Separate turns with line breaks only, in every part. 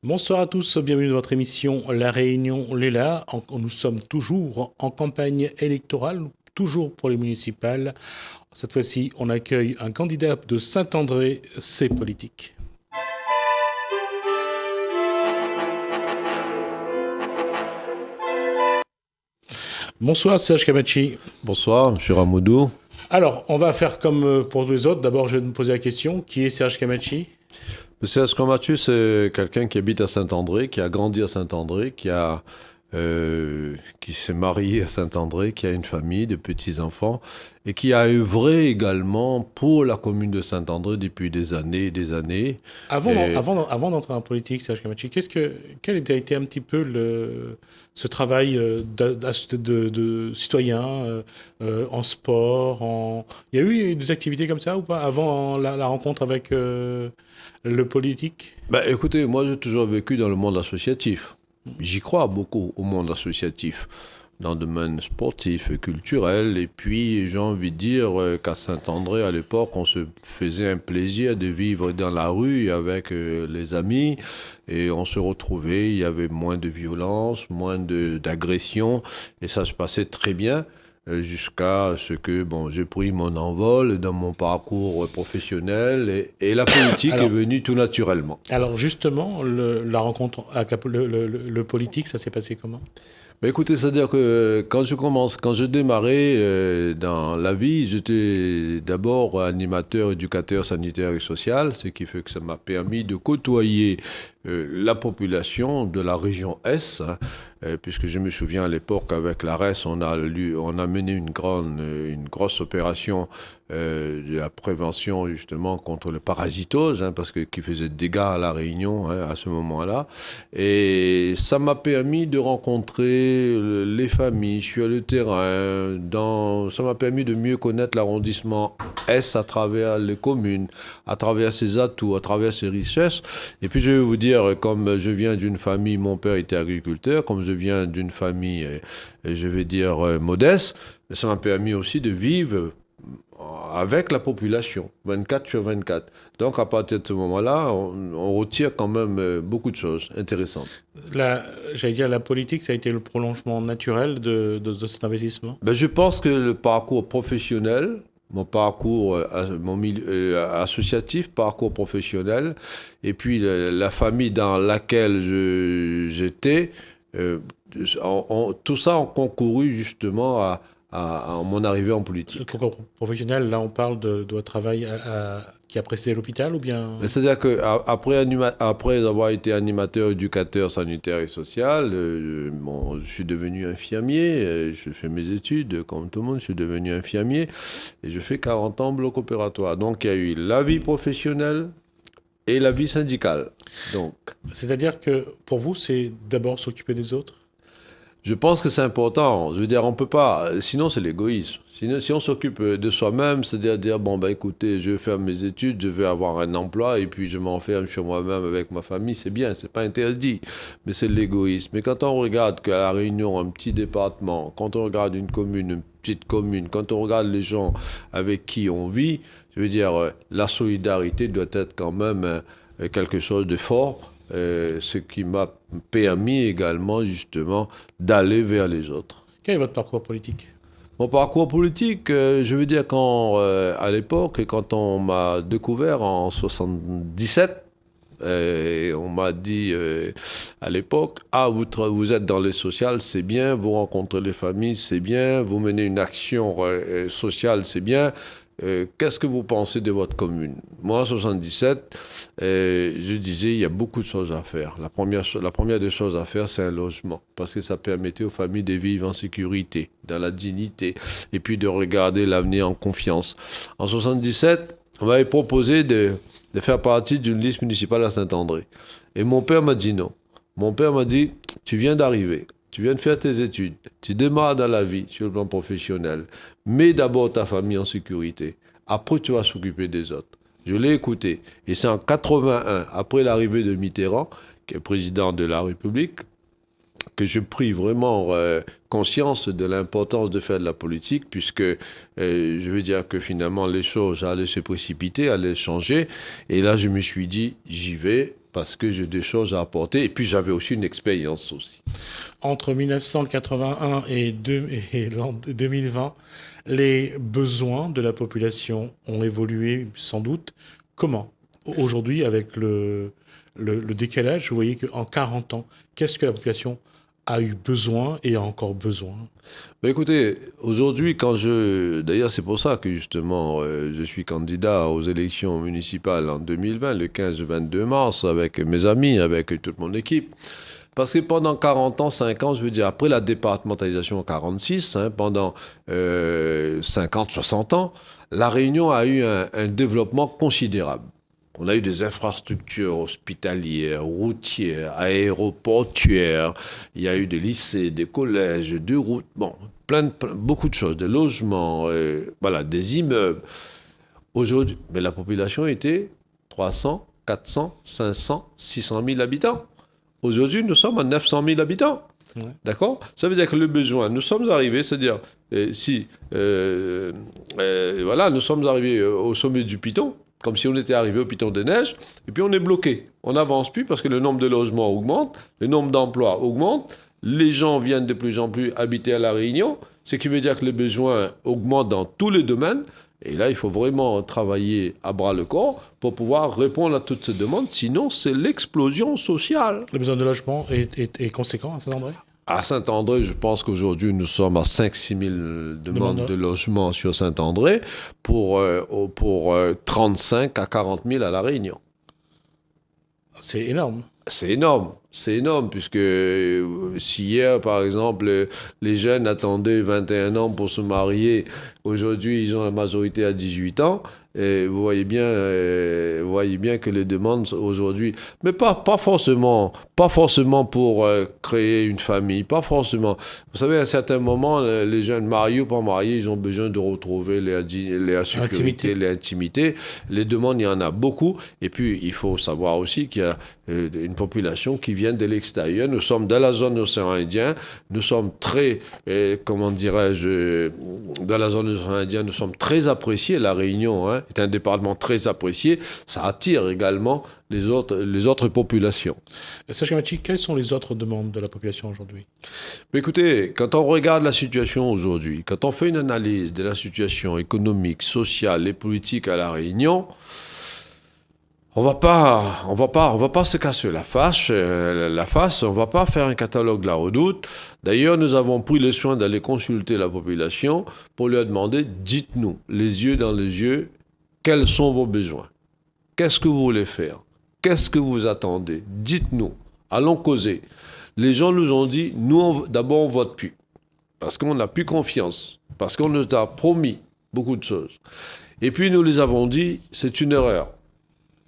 Bonsoir à tous, bienvenue dans votre émission La Réunion Léla. Nous sommes toujours en campagne électorale, toujours pour les municipales. Cette fois-ci, on accueille un candidat de Saint-André, c'est politique. Bonsoir Serge Kamachi.
Bonsoir, M. Ramoudou.
Alors, on va faire comme pour tous les autres. D'abord, je vais me poser la question, qui est Serge Kamachi ?
Serge Kamachi, c'est quelqu'un qui habite à Saint-André, qui a grandi à Saint-André, qui s'est marié à Saint-André, qui a une famille de petits-enfants et qui a œuvré également pour la commune de Saint-André depuis des années et des années.
Avant d'entrer en politique, Serge Kamachi, quel a été un petit peu ce travail de citoyen en sport Il y a eu des activités comme ça ou pas avant la rencontre avec le politique?
Écoutez, moi j'ai toujours vécu dans le monde associatif. J'y crois beaucoup au monde associatif, dans le domaine sportif et culturel. Et puis, j'ai envie de dire qu'à Saint-André, à l'époque, on se faisait un plaisir de vivre dans la rue avec les amis. Et on se retrouvait, il y avait moins de violence, moins d'agression. Et ça se passait très bien. Jusqu'à ce que j'ai pris mon envol dans mon parcours professionnel et la politique est venue tout naturellement.
Alors justement, la rencontre avec le politique, ça s'est passé comment ?
Écoutez, c'est-à-dire que quand je démarrais dans la vie, j'étais d'abord animateur, éducateur sanitaire et social, ce qui fait que ça m'a permis de côtoyer la population de la région Est, puisque je me souviens à l'époque avec la RES, on a mené une grosse opération de la prévention justement contre le parasitose, parce que qui faisait des dégâts à la Réunion à ce moment-là, et ça m'a permis de rencontrer les familles sur le terrain. Ça m'a permis de mieux connaître l'arrondissement Est à travers les communes, à travers ses atouts, à travers ses richesses. Et puis je vais vous dire, comme je viens d'une famille, mon père était agriculteur, comme je viens d'une famille, je vais dire, modeste, ça m'a permis aussi de vivre avec la population, 24 sur 24. Donc à partir de ce moment-là, on retire quand même beaucoup de choses intéressantes.
J'allais dire, la politique, ça a été le prolongement naturel de cet investissement ?
Je pense que le parcours professionnel, mon parcours, mon milieu associatif, parcours professionnel, et puis la famille dans laquelle j'étais, tout ça a concouru justement à mon arrivée en politique.
Le concours professionnel, là on parle de votre travail qui a précédé l'hôpital ou bien...
C'est-à-dire qu'après avoir été animateur, éducateur sanitaire et social, je suis devenu infirmier, je fais mes études, comme tout le monde, je suis devenu infirmier et je fais 40 ans bloc opératoire. Donc il y a eu la vie professionnelle et la vie syndicale.
C'est-à-dire que pour vous, c'est d'abord s'occuper des autres ?
Je pense que c'est important. Je veux dire, on peut pas. Sinon, c'est l'égoïsme. Sinon, si on s'occupe de soi-même, c'est-à-dire dire, écoutez, je vais faire mes études, je vais avoir un emploi, et puis je m'enferme sur moi-même avec ma famille, c'est bien, c'est pas interdit. Mais c'est l'égoïsme. Mais quand on regarde qu'à La Réunion, un petit département, quand on regarde une commune, une petite commune, quand on regarde les gens avec qui on vit, je veux dire, la solidarité doit être quand même quelque chose de fort. Ce qui m'a permis également justement d'aller vers les autres.
Quel est votre parcours politique ?
Mon parcours politique, je veux dire à l'époque, quand on m'a découvert en 77, on m'a dit à l'époque, vous êtes dans les sociales, c'est bien, vous rencontrez les familles, c'est bien, vous menez une action sociale, c'est bien. Qu'est-ce que vous pensez de votre commune ? Moi, en 77, je disais, il y a beaucoup de choses à faire. La première des choses à faire, c'est un logement, parce que ça permettait aux familles de vivre en sécurité, dans la dignité, et puis de regarder l'avenir en confiance. En 77, on m'avait proposé de faire partie d'une liste municipale à Saint-André. Et mon père m'a dit non. Mon père m'a dit, tu viens d'arriver. Tu viens de faire tes études, tu démarres dans la vie sur le plan professionnel. Mets d'abord ta famille en sécurité. Après, tu vas s'occuper des autres. Je l'ai écouté. Et c'est en 81, après l'arrivée de Mitterrand, qui est président de la République, que je pris vraiment conscience de l'importance de faire de la politique, puisque je veux dire que finalement les choses allaient se précipiter, allaient changer. Et là, je me suis dit, j'y vais. parce que j'ai des choses à apporter. Et puis, j'avais aussi une expérience aussi.
Entre 1981 et l'an 2020, les besoins de la population ont évolué sans doute. Comment? Aujourd'hui, avec le décalage, vous voyez qu'en 40 ans, qu'est-ce que la population a eu besoin et a encore besoin?
Ben écoutez, aujourd'hui, d'ailleurs, c'est pour ça que justement, je suis candidat aux élections municipales en 2020, le 15-22 mars, avec mes amis, avec toute mon équipe. Parce que pendant 40 ans, 5 ans, je veux dire, après la départementalisation en 46, pendant 50, 60 ans, La Réunion a eu un développement considérable. On a eu des infrastructures hospitalières, routières, aéroportuaires. Il y a eu des lycées, des collèges, des routes, bon, beaucoup de choses, des logements, voilà, des immeubles. Aujourd'hui, mais la population était 300, 400, 500, 600 000 habitants. Aujourd'hui, nous sommes à 900 000 habitants. Ouais. D'accord? Ça veut dire que le besoin, nous sommes arrivés, c'est-à-dire, voilà, nous sommes arrivés au sommet du piton, comme si on était arrivé au piton de neige, et puis on est bloqué. On n'avance plus parce que le nombre de logements augmente, le nombre d'emplois augmente, les gens viennent de plus en plus habiter à La Réunion, ce qui veut dire que les besoins augmentent dans tous les domaines. Et là, il faut vraiment travailler à bras-le-corps pour pouvoir répondre à toutes ces demandes. Sinon, c'est l'explosion sociale.
Le besoin de logement est conséquent à Saint-André?
À Saint-André, je pense qu'aujourd'hui, nous sommes à 5-6 000 demandes de logement sur Saint-André pour 35 à 40 000 à La Réunion.
C'est énorme.
C'est énorme. C'est énorme, puisque si hier, par exemple, les jeunes attendaient 21 ans pour se marier, aujourd'hui, ils ont la majorité à 18 ans. Et vous voyez bien que les demandes aujourd'hui, mais pas forcément pour créer une famille, pas forcément. Vous savez, à un certain moment, les jeunes mariés ou pas mariés, ils ont besoin de retrouver la sécurité, l'intimité. Les demandes, il y en a beaucoup. Et puis, il faut savoir aussi qu'il y a une population qui vient de l'extérieur. Nous sommes dans la zone océan Indien. Nous sommes très, dans la zone océan Indien, nous sommes très appréciés. La Réunion, est un département très apprécié. Ça attire également les autres populations.
Serge Kamachi, quelles sont les autres demandes de la population aujourd'hui?
Mais écoutez, quand on regarde la situation aujourd'hui, quand on fait une analyse de la situation économique, sociale et politique à La Réunion, on va pas se casser la face, on va pas faire un catalogue de la redoute. D'ailleurs, nous avons pris le soin d'aller consulter la population pour leur demander, dites-nous, les yeux dans les yeux, quels sont vos besoins? Qu'est-ce que vous voulez faire? Qu'est-ce que vous attendez? Dites-nous. Allons causer. Les gens nous ont dit, nous, d'abord, on vote plus. Parce qu'on n'a plus confiance. Parce qu'on nous a promis beaucoup de choses. Et puis, nous les avons dit, c'est une erreur.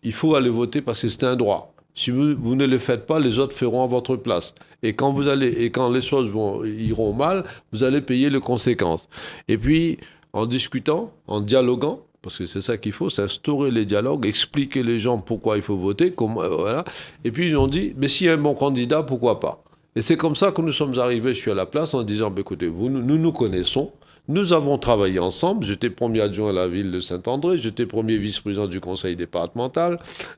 Il faut aller voter parce que c'est un droit. Si vous ne le faites pas, les autres feront à votre place. Et quand les choses iront mal, vous allez payer les conséquences. Et puis, en discutant, en dialoguant, parce que c'est ça qu'il faut, c'est instaurer les dialogues, expliquer les gens pourquoi il faut voter, voilà. Et puis ils ont dit, mais s'il y a un bon candidat, pourquoi pas? Et c'est comme ça que nous sommes arrivés sur la place en disant, écoutez, nous connaissons, nous avons travaillé ensemble, j'étais premier adjoint à la ville de Saint-André, j'étais premier vice-président du conseil départemental,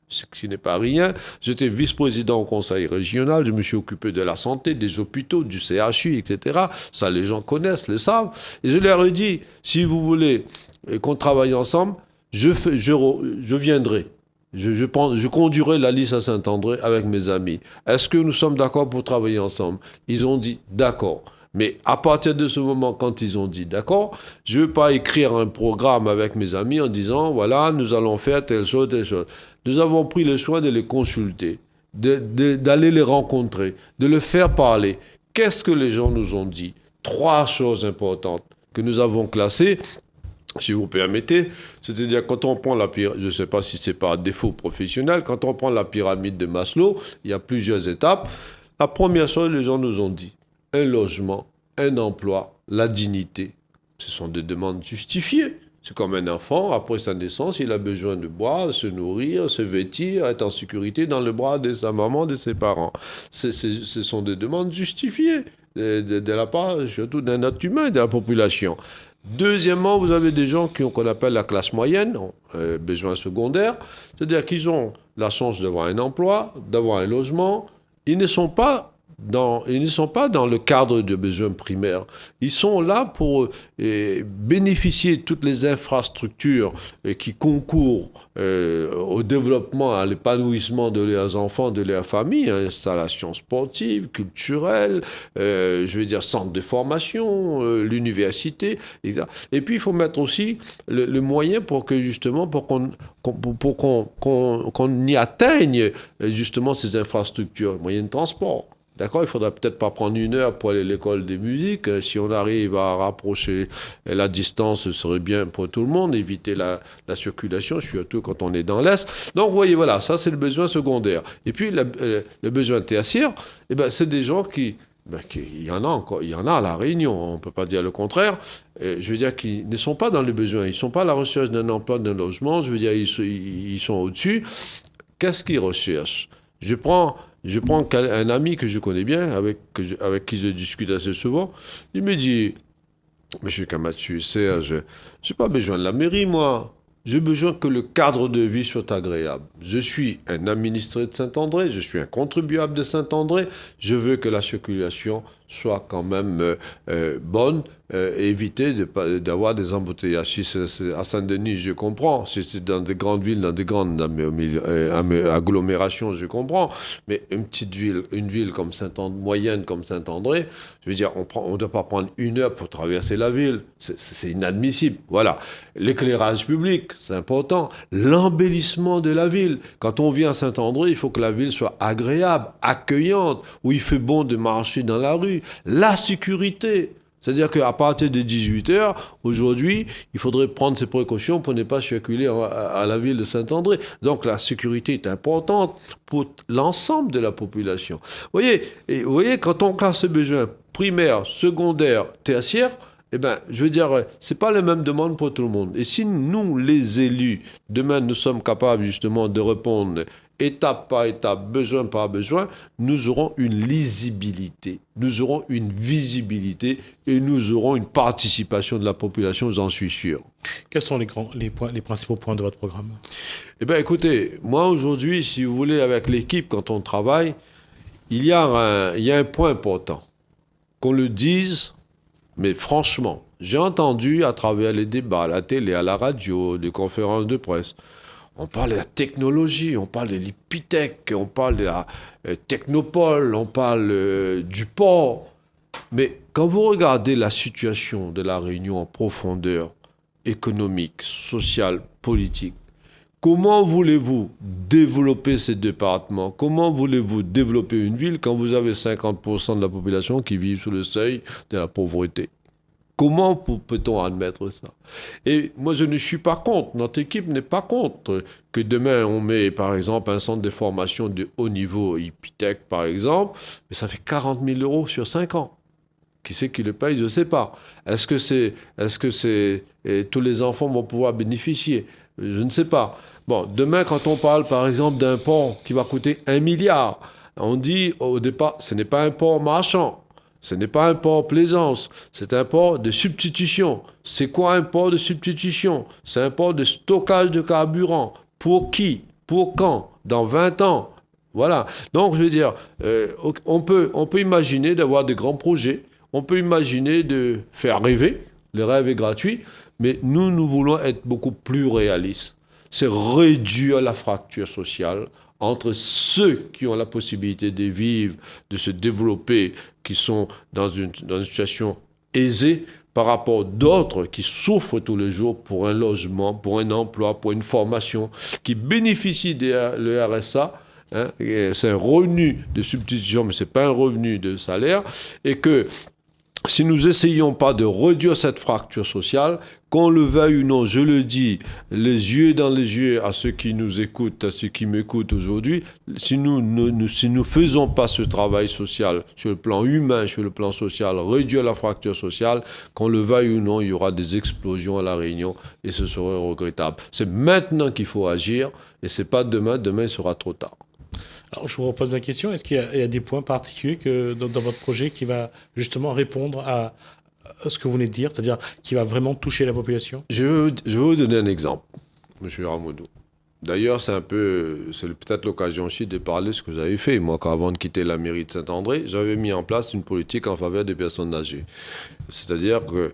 ce qui n'est pas rien, j'étais vice-président au conseil régional, je me suis occupé de la santé, des hôpitaux, du CHU, etc. Ça, les gens connaissent, le savent. Et je leur ai dit, si vous voulez qu'on travaille ensemble, je viendrai. Je conduirai la liste à Saint-André avec mes amis. Est-ce que nous sommes d'accord pour travailler ensemble? Ils ont dit d'accord. Mais à partir de ce moment, quand ils ont dit d'accord, je ne veux pas écrire un programme avec mes amis en disant, voilà, nous allons faire telle chose, telle chose. Nous avons pris le soin de les consulter, d'aller les rencontrer, de les faire parler. Qu'est-ce que les gens nous ont dit? 3 choses importantes que nous avons classées. Si vous permettez, c'est-à-dire quand on prend la pyramide, je ne sais pas si c'est par défaut professionnel, quand on prend la pyramide de Maslow, il y a plusieurs étapes. La première chose, les gens nous ont dit, un logement, un emploi, la dignité. Ce sont des demandes justifiées. C'est comme un enfant, après sa naissance, il a besoin de boire, de se nourrir, se vêtir, être en sécurité dans le bras de sa maman, de ses parents. Ce sont des demandes justifiées de la part, surtout d'un être humain, de la population. Deuxièmement, vous avez des gens qu'on appelle la classe moyenne, besoins secondaires, c'est-à-dire qu'ils ont la chance d'avoir un emploi, d'avoir un logement. Ils ne sont pas dans le cadre de besoins primaires. Ils sont là pour bénéficier de toutes les infrastructures qui concourent au développement, à l'épanouissement de leurs enfants, de leur famille, hein, installations sportives, culturelles, centres de formation, l'université, etc. Et puis il faut mettre aussi le moyen pour que justement, pour qu'on y atteigne justement ces infrastructures, moyens de transport. D'accord, il faudra peut-être pas prendre 1 heure pour aller à l'école des musiques. Si on arrive à rapprocher la distance, ce serait bien pour tout le monde, éviter la circulation, surtout quand on est dans l'Est. Donc, vous voyez, voilà, ça, c'est le besoin secondaire. Et puis, le besoin tertiaire, c'est des gens il y en a encore, il y en a à La Réunion, on ne peut pas dire le contraire. Je veux dire qu'ils ne sont pas dans les besoins, ils ne sont pas à la recherche d'un emploi, d'un logement, je veux dire, ils sont au-dessus. Qu'est-ce qu'ils recherchent? Je prends un ami que je connais bien, avec qui je discute assez souvent. Il me dit, Monsieur Kamatsu, Serge, j'ai pas besoin de la mairie, moi. J'ai besoin que le cadre de vie soit agréable. Je suis un administré de Saint-André, je suis un contribuable de Saint-André. Je veux que la circulation soit quand même bonne, éviter d'avoir des embouteillages. Si c'est à Saint-Denis, je comprends. Si c'est dans des grandes villes, dans des grandes agglomérations, je comprends. Mais une ville comme moyenne comme Saint-André, je veux dire, on ne doit pas prendre 1 heure pour traverser la ville. C'est inadmissible. Voilà. L'éclairage public, c'est important. L'embellissement de la ville. Quand on vient à Saint-André, il faut que la ville soit agréable, accueillante, où il fait bon de marcher dans la rue. La sécurité. C'est-à-dire qu'à partir de 18h, aujourd'hui, il faudrait prendre ses précautions pour ne pas circuler à la ville de Saint-André. Donc la sécurité est importante pour l'ensemble de la population. Vous voyez, quand on classe ces besoins primaires, secondaires, tertiaires, je veux dire, c'est pas les mêmes demandes pour tout le monde. Et si nous, les élus, demain, nous sommes capables justement de répondre étape par étape, besoin par besoin, nous aurons une lisibilité, nous aurons une visibilité et nous aurons une participation de la population, j'en suis sûr.
Quels sont les principaux points de votre programme?
Écoutez, moi aujourd'hui, si vous voulez, avec l'équipe, quand on travaille, il y a un point important. Qu'on le dise, mais franchement, j'ai entendu à travers les débats, à la télé, à la radio, des conférences de presse, on parle de la technologie, on parle de l'Ipitech, on parle de la technopole, on parle du port. Mais quand vous regardez la situation de la Réunion en profondeur, économique, sociale, politique, comment voulez-vous développer ces départements? Comment voulez-vous développer une ville quand vous avez 50% de la population qui vit sous le seuil de la pauvreté? Comment peut-on admettre ça? Et moi, je ne suis pas contre, notre équipe n'est pas contre que demain, on met, par exemple, un centre de formation de haut niveau, Ipitech, par exemple, mais ça fait 40 000 € sur 5 ans. Qui c'est qui le paye? Je ne sais pas. Est-ce que tous les enfants vont pouvoir bénéficier? Je ne sais pas. Bon, demain, quand on parle, par exemple, d'un port qui va coûter 1 milliard, on dit au départ, ce n'est pas un port marchand. Ce n'est pas un port plaisance, c'est un port de substitution. C'est quoi un port de substitution? C'est un port de stockage de carburant. Pour qui? Pour quand? Dans 20 ans. Voilà. Donc, je veux dire, on peut imaginer d'avoir de grands projets. On peut imaginer de faire rêver. Le rêve est gratuit. Mais nous voulons être beaucoup plus réalistes. C'est réduire la fracture sociale entre ceux qui ont la possibilité de vivre, de se développer, qui sont dans une situation aisée, par rapport d'autres qui souffrent tous les jours pour un logement, pour un emploi, pour une formation, qui bénéficient de le RSA. Hein, c'est un revenu de substitution, mais ce n'est pas un revenu de salaire, et que si nous essayons pas de réduire cette fracture sociale, qu'on le veuille ou non, je le dis, les yeux dans les yeux à ceux qui nous écoutent, à ceux qui m'écoutent aujourd'hui, si nous faisons pas ce travail social, sur le plan humain, sur le plan social, réduire la fracture sociale, qu'on le veuille ou non, il y aura des explosions à La Réunion et ce serait regrettable. C'est maintenant qu'il faut agir et c'est pas demain il sera trop tard.
Alors, je vous repose ma question. Est-ce qu'il y a des points particuliers dans votre projet qui va justement répondre ce que vous venez de dire, c'est-à-dire qui va vraiment toucher la population?
Je vais vous donner un exemple, Monsieur Ramoudou. D'ailleurs, c'est peut-être l'occasion aussi de parler de ce que j'avais fait. Moi, avant de quitter la mairie de Saint-André, j'avais mis en place une politique en faveur des personnes âgées. C'est-à-dire que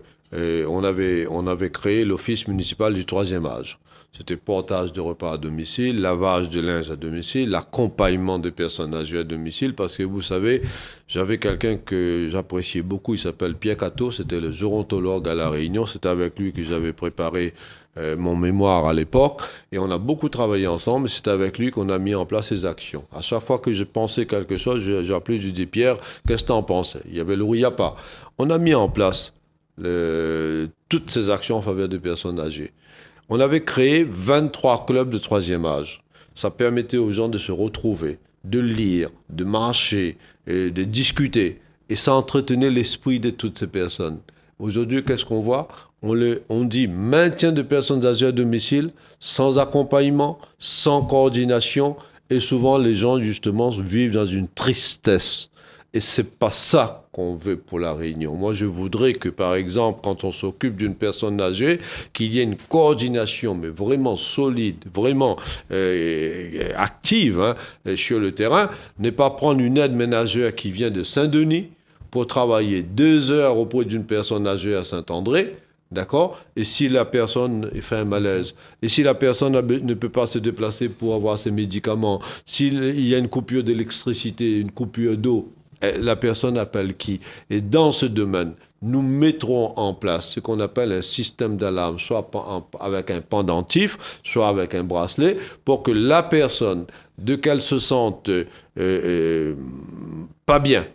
on avait créé l'office municipal du troisième âge. C'était portage de repas à domicile, lavage de linge à domicile, l'accompagnement des personnes âgées à domicile, parce que vous savez, j'avais quelqu'un que j'appréciais beaucoup, il s'appelle Pierre Cato, c'était le gérontologue à La Réunion, c'était avec lui que j'avais préparé mon mémoire à l'époque, et on a beaucoup travaillé ensemble, et c'est avec lui qu'on a mis en place ces actions. À chaque fois que je pensais quelque chose, j'ai appelé, je dis Pierre, qu'est-ce que t'en penses? Il y avait le Rouillapa. On a mis en place toutes ces actions en faveur des personnes âgées. On avait créé 23 clubs de troisième âge. Ça permettait aux gens de se retrouver, de lire, de marcher, et de discuter. Et ça entretenait l'esprit de toutes ces personnes. Aujourd'hui, qu'est-ce qu'on voit? On dit maintien de personnes âgées à domicile, sans accompagnement, sans coordination. Et souvent, les gens, justement, vivent dans une tristesse. Et c'est pas ça qu'on veut pour la Réunion. Moi, je voudrais que, par exemple, quand on s'occupe d'une personne âgée, qu'il y ait une coordination, mais vraiment solide, vraiment active sur le terrain. Ne pas prendre une aide ménagère qui vient de Saint-Denis pour travailler 2 heures auprès d'une personne âgée à Saint-André. D'accord? Et si la personne fait un malaise, et si la personne ne peut pas se déplacer pour avoir ses médicaments, s'il y a une coupure d'électricité, une coupure d'eau, la personne appelle qui? Et dans ce domaine, nous mettrons en place ce qu'on appelle un système d'alarme, soit avec un pendentif, soit avec un bracelet, pour que la personne, dès qu'elle se sente pas bien,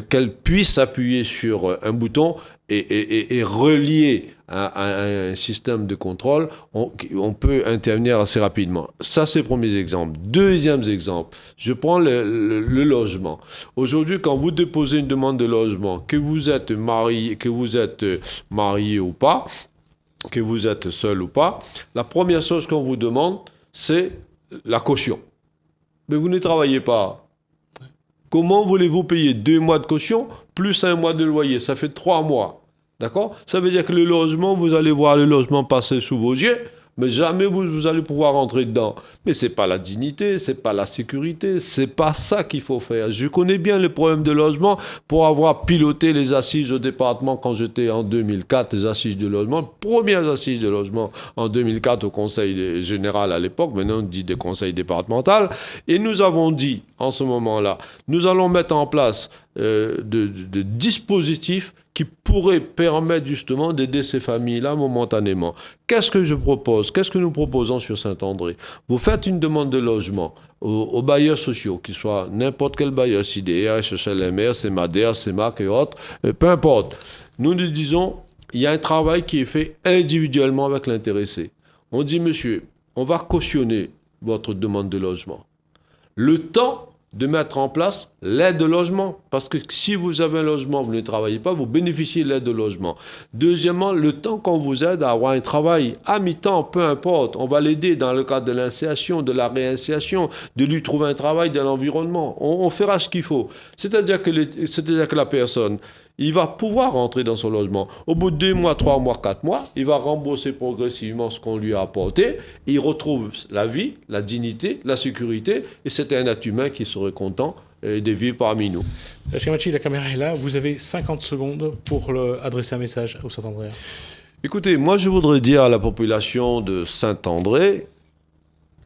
qu'elle puisse appuyer sur un bouton et relier à un système de contrôle, on peut intervenir assez rapidement. Ça, c'est le premier exemple. Deuxième exemple, je prends le logement. Aujourd'hui, quand vous déposez une demande de logement, que vous êtes marié ou pas, que vous êtes seul ou pas, la première chose qu'on vous demande, c'est la caution. Mais vous ne travaillez pas. Comment voulez-vous payer 2 mois de caution plus 1 mois de loyer? Ça fait 3 mois. D'accord? Ça veut dire que le logement, vous allez voir le logement passer sous vos yeux, mais jamais vous allez pouvoir rentrer dedans. Mais c'est pas la dignité, c'est pas la sécurité, c'est pas ça qu'il faut faire. Je connais bien le problème de logement pour avoir piloté les assises au département quand j'étais en 2004, les assises de logement, premières assises de logement en 2004 au conseil général à l'époque, maintenant on dit des conseils départementaux, et nous avons dit en ce moment-là, nous allons mettre en place de dispositifs qui pourraient permettre justement d'aider ces familles-là momentanément. Qu'est-ce que je propose? Qu'est-ce que nous proposons sur Saint-André? Vous faites une demande de logement aux bailleurs sociaux, qu'ils soient n'importe quel bailleur, CDR, HLMR, CEMADER, CEMAC et autres, peu importe. Nous disons, il y a un travail qui est fait individuellement avec l'intéressé. On dit, monsieur, on va cautionner votre demande de logement. Le temps de mettre en place l'aide de logement. Parce que si vous avez un logement, vous ne travaillez pas, vous bénéficiez de l'aide de logement. Deuxièmement, le temps qu'on vous aide à avoir un travail à mi-temps, peu importe, on va l'aider dans le cadre de l'insertion, de la réinsertion, de lui trouver un travail dans l'environnement. On fera ce qu'il faut. C'est-à-dire que la personne, il va pouvoir rentrer dans son logement. Au bout de 2 mois, 3 mois, 4 mois, il va rembourser progressivement ce qu'on lui a apporté. Il retrouve la vie, la dignité, la sécurité. Et c'est un être humain qui serait content de vivre parmi nous.
Chemachi, la caméra est là. Vous avez 50 secondes pour adresser un message au Saint-André.
Écoutez, moi je voudrais dire à la population de Saint-André,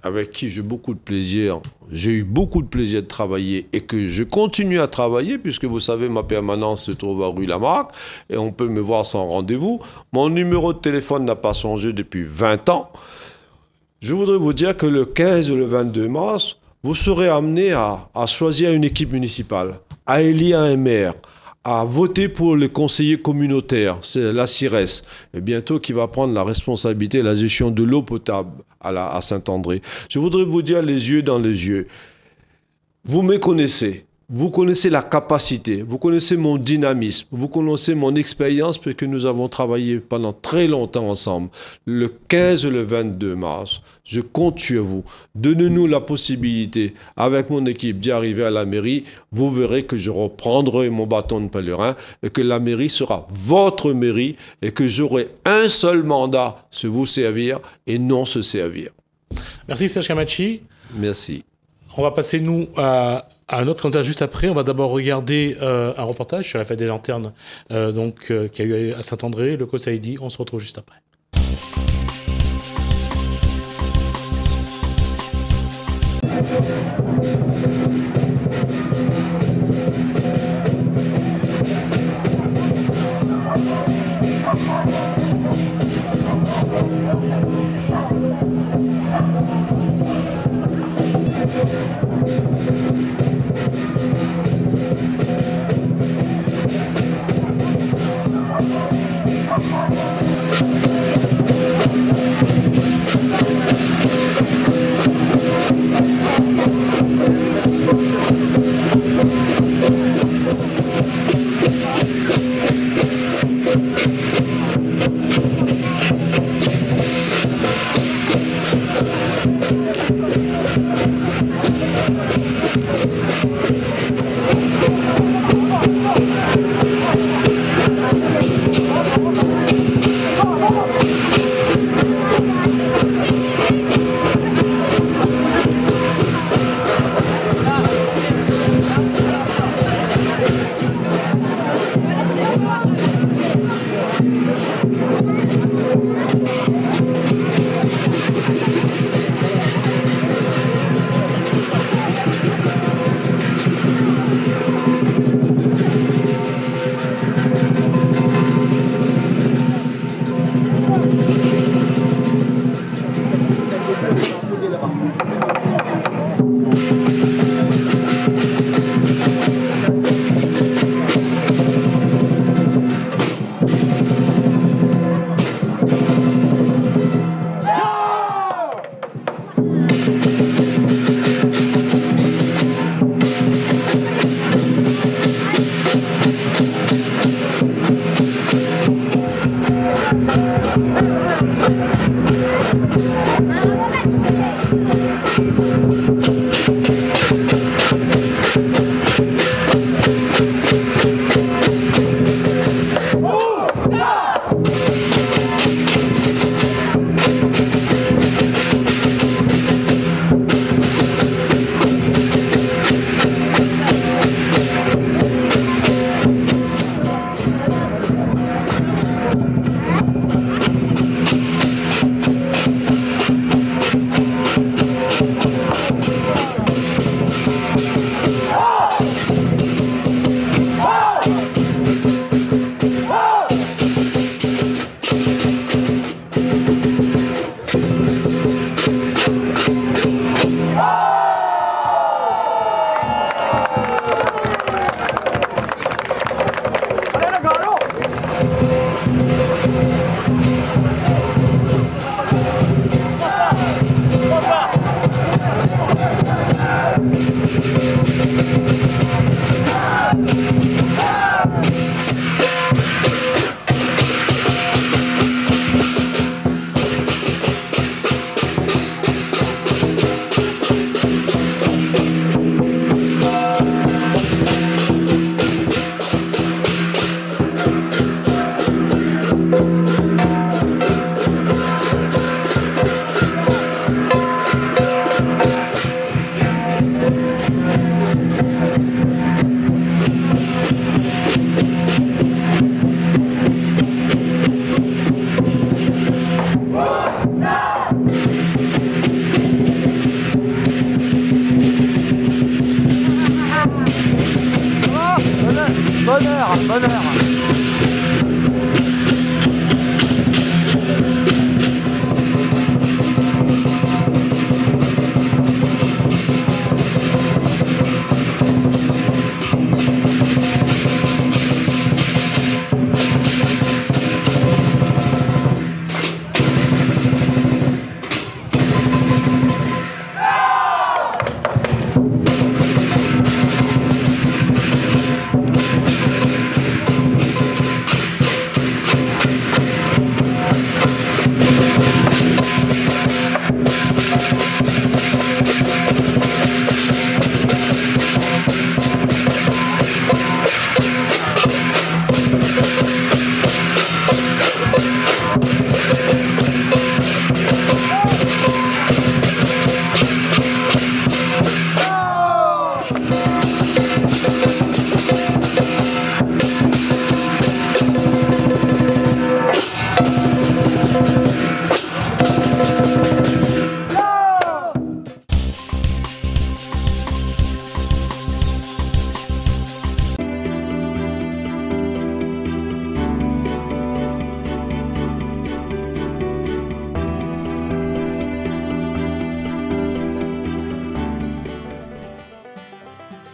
avec qui j'ai eu beaucoup de plaisir de travailler et que je continue à travailler, puisque vous savez, ma permanence se trouve à rue Lamarck et on peut me voir sans rendez-vous. Mon numéro de téléphone n'a pas changé depuis 20 ans. Je voudrais vous dire que le 15 et le 22 mars, vous serez amené à choisir une équipe municipale, à élire un maire, à voter pour les conseillers communautaires, c'est la CIRES, et bientôt qui va prendre la responsabilité de la gestion de l'eau potable à Saint-André. Je voudrais vous dire les yeux dans les yeux. Vous me connaissez. vous connaissez la capacité, vous connaissez mon dynamisme, vous connaissez mon expérience puisque nous avons travaillé pendant très longtemps ensemble. Le 15 et le 22 mars, je compte sur vous. Donnez-nous la possibilité, avec mon équipe, d'y arriver à la mairie. Vous verrez que je reprendrai mon bâton de pèlerin et que la mairie sera votre mairie et que j'aurai un seul mandat, c'est vous servir et non se servir.
Merci Serge Kamachi.
Merci.
On va passer, nous, à un autre candidat juste après. On va d'abord regarder un reportage sur la fête des lanternes qui a eu à Saint-André, le Kosaïdi. On se retrouve juste après.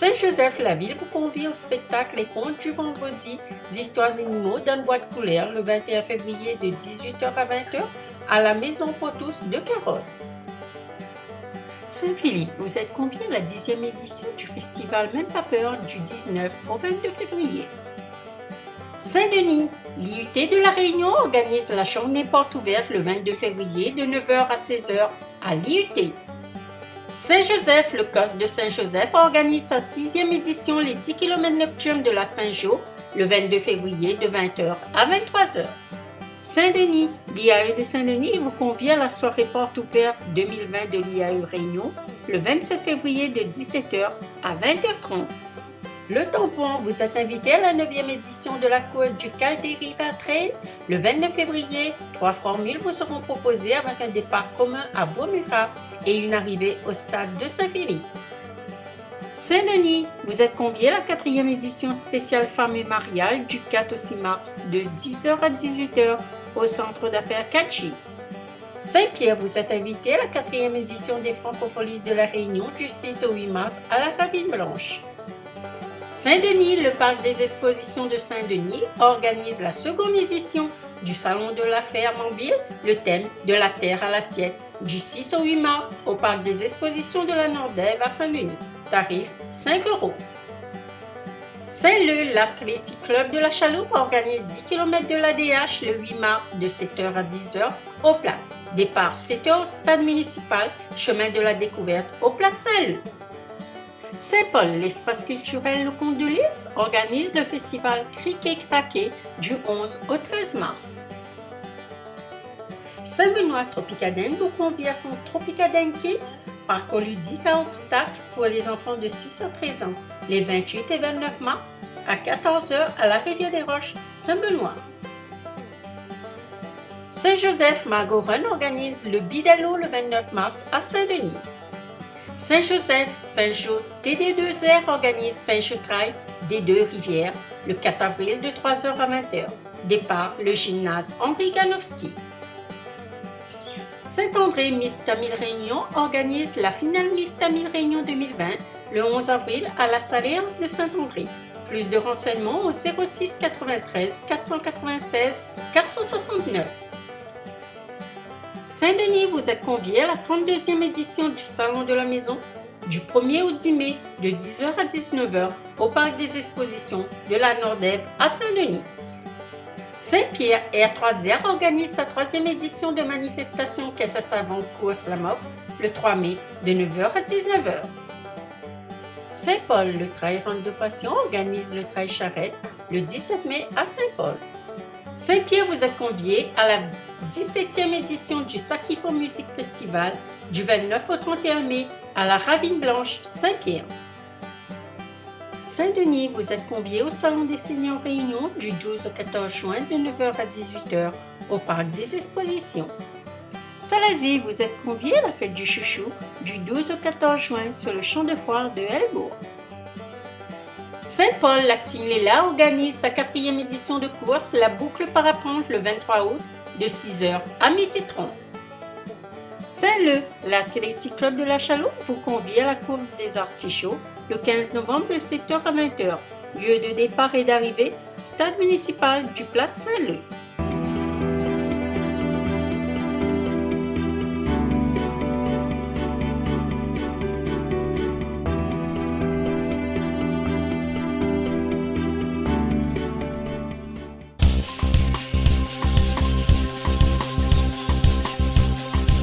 Saint-Joseph-la-Ville vous convie au spectacle Les Contes du Vendredi, Histoires animaux dans une boîte couleur le 21 février de 18h à 20h à la Maison Potus de Carrosse. Saint-Philippe, vous êtes convié à la 10e édition du festival Même pas peur du 19 au 22 février. Saint-Denis, l'IUT de la Réunion organise la journée porte ouverte le 22 février de 9h à 16h à l'IUT. Saint-Joseph, le COS de Saint-Joseph organise sa 6e édition les 10 km nocturnes de la Saint-Jo le 22 février de 20h à 23h. Saint-Denis, l'IAE de Saint-Denis vous convie à la soirée porte ouverte 2020 de l'IAE Réunion le 27 février de 17h à 20h30. Le Tampon, vous êtes invité à la 9e édition de la course du Calderiva Trail le 29 février. 3 formules vous seront proposées avec un départ commun à Beaumura et une arrivée au stade de Saint-Philippe. Saint-Denis, vous êtes convié à la 4e édition spéciale Femmes et Mariage du 4 au 6 mars de 10h à 18h au centre d'affaires Catchy. Saint-Pierre, vous êtes invité à la 4e édition des Francopholies de la Réunion du 6 au 8 mars à la Ravine Blanche. Saint-Denis, le parc des expositions de Saint-Denis organise la 2e édition du Salon de la Ferme en ville, le thème de la terre à l'assiette, du 6 au 8 mars au parc des expositions de la Nordève à Saint-Denis. Tarif 5 €. Saint-Leu, l'Athletic Club de la Chaloupe organise 10 km de l'ADH le 8 mars de 7h à 10h au Plat. Départ 7h au stade municipal, chemin de la découverte au Plat de Saint-Leu. Saint-Paul, l'espace culturel Le Comte de Lys organise le festival Criquet Craquet du 11 au 13 mars. Saint-Benoît Tropicadène vous convie à son Tropicadène Kids, parcours ludique à obstacles pour les enfants de 6 à 13 ans, les 28 et 29 mars à 14h à la Rivière des Roches, Saint-Benoît. Saint-Joseph Margot Run organise le Bidalo le 29 mars à Saint-Denis. Saint-Joseph, Saint-Jo, TD2R organise Saint-Jo Trail des Deux Rivières le 4 avril de 3h à 20h. Départ le gymnase Henri Ganowski. Saint-André Miss Tamil Réunion organise la finale Miss Tamil Réunion 2020 le 11 avril à la Saléance de Saint-André. Plus de renseignements au 06 93 496 469. Saint-Denis, vous êtes conviés à la 32e édition du Salon de la Maison du 1er au 10 mai de 10h à 19h au Parc des Expositions de la Nordève à Saint-Denis. Saint-Pierre R3R organise sa 3e édition de manifestation Caisse à savon course la MOP le 3 mai de 9h à 19h. Saint-Paul, le Trail Run de Passion organise le Trail Charrette le 17 mai à Saint-Paul. Saint-Pierre, vous êtes conviés à la 17e édition du Sakifo Music Festival du 29 au 31 mai à la Ravine Blanche, Saint-Pierre. Saint-Denis, vous êtes conviés au Salon des Seigneurs Réunion du 12 au 14 juin de 9h à 18h au Parc des Expositions. Salazie, vous êtes conviés à la fête du chouchou du 12 au 14 juin sur le champ de foire de Helbourg. Saint-Paul, la Team Léla organise sa 4e édition de course La Boucle Parapente le 23 août de 6h à 12h30. Saint-Leu, l'Athletic Club de la Chaloupe vous convie à la course des artichauts le 15 novembre de 7h à 20h. Lieu de départ et d'arrivée, stade municipal du Plat de Saint-Leu.